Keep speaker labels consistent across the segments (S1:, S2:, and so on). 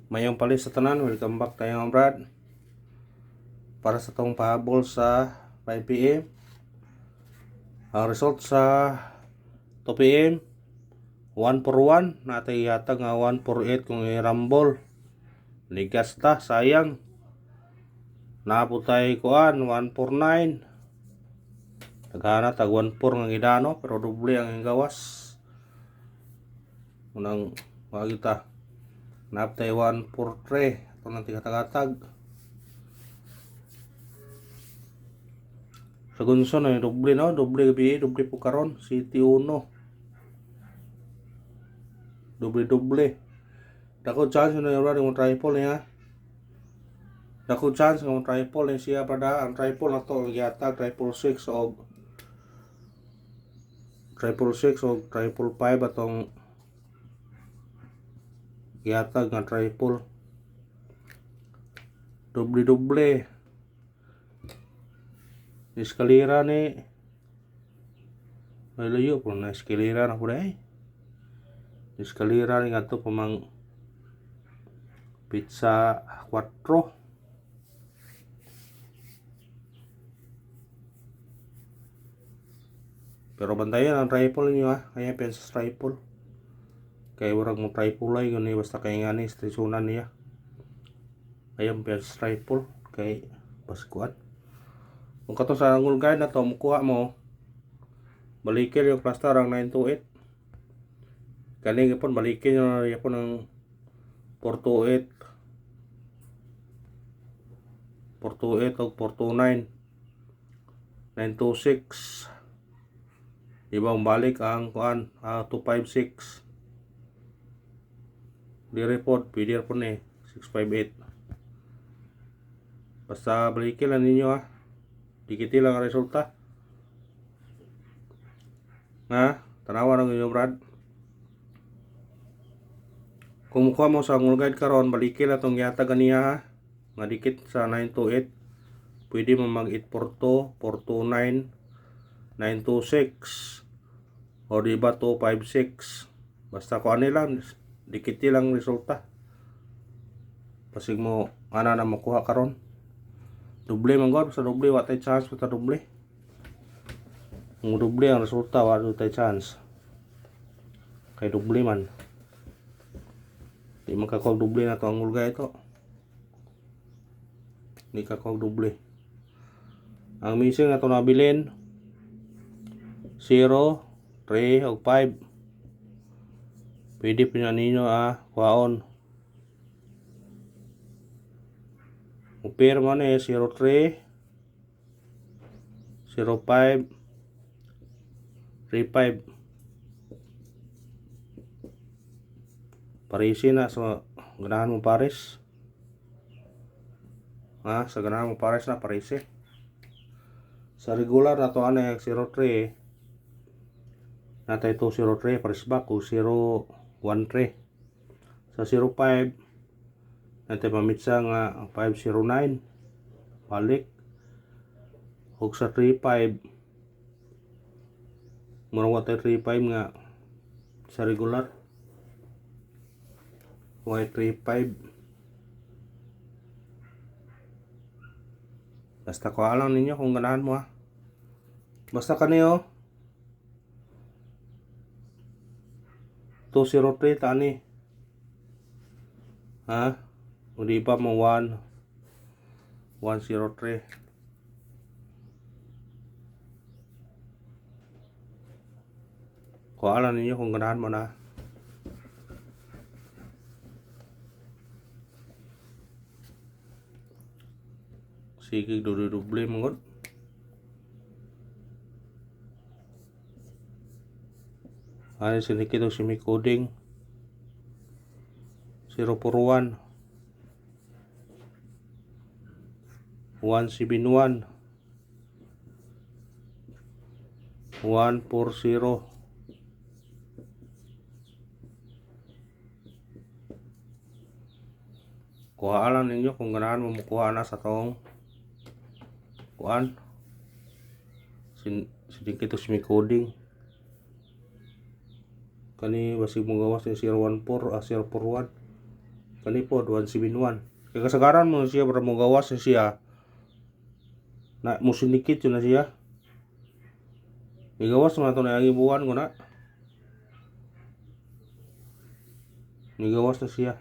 S1: Mayong palis sa tanan, welcome back tayo mga brad. Para sa tong pahabol sa 5pm. Ang result sa 2pm 1 for 1, natay yatag nga 1 for 8 kung i-rumble. Ligas ta, sayang. Naputay kuan 1 for 9. Tagana tag 1 for nga gidano pero doble ang gawas. Unang makita. Naputay 1 for 3. Ito nang tigatag-atag. Sa Gunson ay doble no, doble gabi, doble po karon, City 1. Doble. Dako chance na yung triple niya. Dako chance ng triple niya siya pada ang triple na to yata triple 6 o triple 5 atong yata nga triple. Doble. Eskalera ni may layo po na eskalera na po dahil. Eskalera ni nga to pamang pizza 4. Pero bantayan ang triple niyo ha. Kaya pensa triple. Kaya warang mo triple ay gani basta kaya nga ni stresunan niya. Kaya pensa triple. Kaya baskuan. Kung kato sa angle guide na to, mukuha mo. Balikin yung cluster ang 928. Kani nga po balikin yung yapon ng 428. 428 o 429. 926. Diba balik ang kuan 256. Di report pwede po ni 658. Basta balikin lang ninyo ha. Dikiti lang ang resulta. Nga, tanawa ng inyo brad. Kung mukha mo sa angle guide karon, balikin lang itong yata ganiya ha. Nga dikit sa 928. Pwede mo mag 842, 429, 926. O diba 256. Basta ko ano lang, dikiti lang resulta. Pasig mo, ana na makuha karon. Doble man god, sa doble wa tay chance sa doble. Kung doble ang resulta wa tay chance. Kay doble man. Di man kakog doble na to ang ulga ito. Di kakog doble. Ang missing na to nabilin 0, 3 o 5. Pwede pa ninyo kuhaon. Upir man 03, 05, 35. Parisi na sa ganahan mo pares. Sa ganahan mo pares na parisi. Sa regular na to 03. Natay 203 pares ba ko 013. Sa 05 natay pamitsa nga 509 balik. Ug sa 35 murang wa tay 35 nga sa regular. Y35 basta ko alam ninyo kung ganahan mo ha. Basta kaniyo 203 tani ha. O di ba mo 103. Ko alam ninyo kung ganahan mo na. Sige, doble mongod. Ano sinikit o coding 041 171 140. Kuha lang ninyo kung ganahan mo makuha na sa tong kuan sinikit o coding kani basig mo gawas ni 014 041 Kani po 171. Kaya kasagaran mo siya para mo gawas na siya. Na mo sinikit yun na siya. Igawas mo na ito na yung ibuwan ko na. Igawas na siya.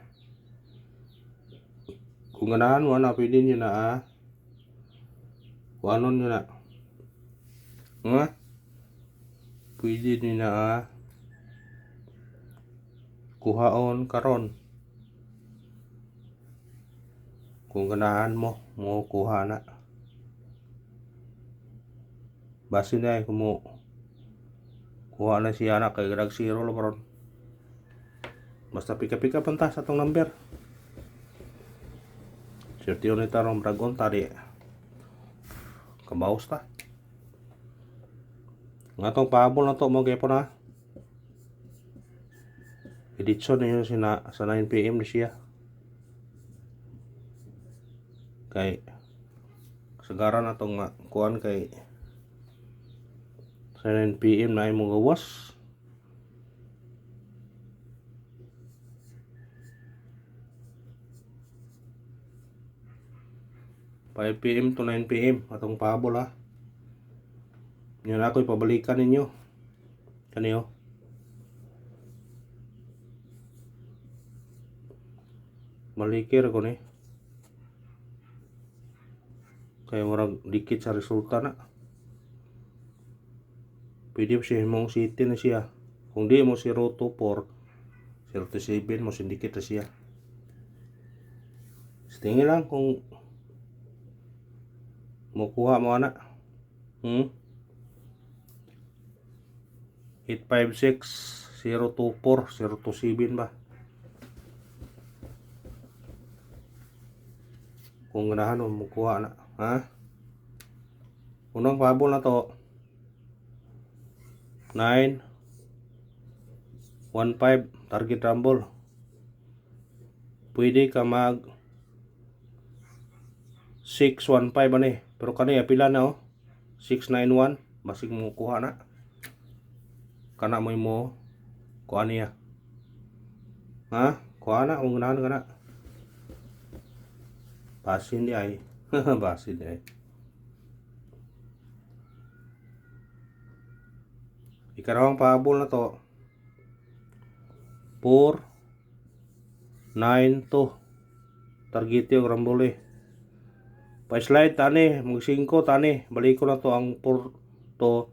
S1: Kung ganahan mo na pwede nyo na kuanon nyo na. Pwede nyo na kuhaon karon. Kung ganahan mo kuha na. Basi na kung mo kuha na siya na kay grag 0 lo karon. Basta pika-pika panta sa tong number. Sertiyo ni tarong dragon tadi. Kabaos ta. Nga tong pahabol na to mo gyapon na. Editson niyo sa 9 PM na siya. Kay sagara na tong kuan kay sa 9 PM na imong gawas. Five PM to 9 PM atong pahabol ha. Yan ako'y pabalikan ninyo. Kaniyo. Malikir ko ni. Kaya warag dikit sa resulta na. Pwede siya mong city na siya. Kung di mo 024, 027 mo sindikit na siya. Tingin lang kung makuha mo anak. 856 024 027 ba? Kung ganahan mo makuha na. Unang pahabol na to 9 15 target rumble. Pwede ka mag 615 ani. Pero kani pila na 691 basig mo kuha na. Kana mo kuha niya. Kuha na kung ganahan ka na. Basin di ay. Basin di ay. Ikarawang pahabol na to 4 9 2 target yung rambole. Pa-slide tani mag 5 tani balik ko na to ang 4 to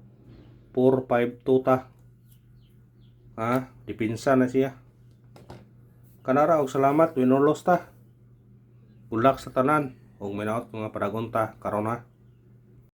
S1: 4 5 2 ta. Dipinsa na siya. Kanara og salamat winulos ta. Good luck sa tanan og minaot mga paragonta karon ha.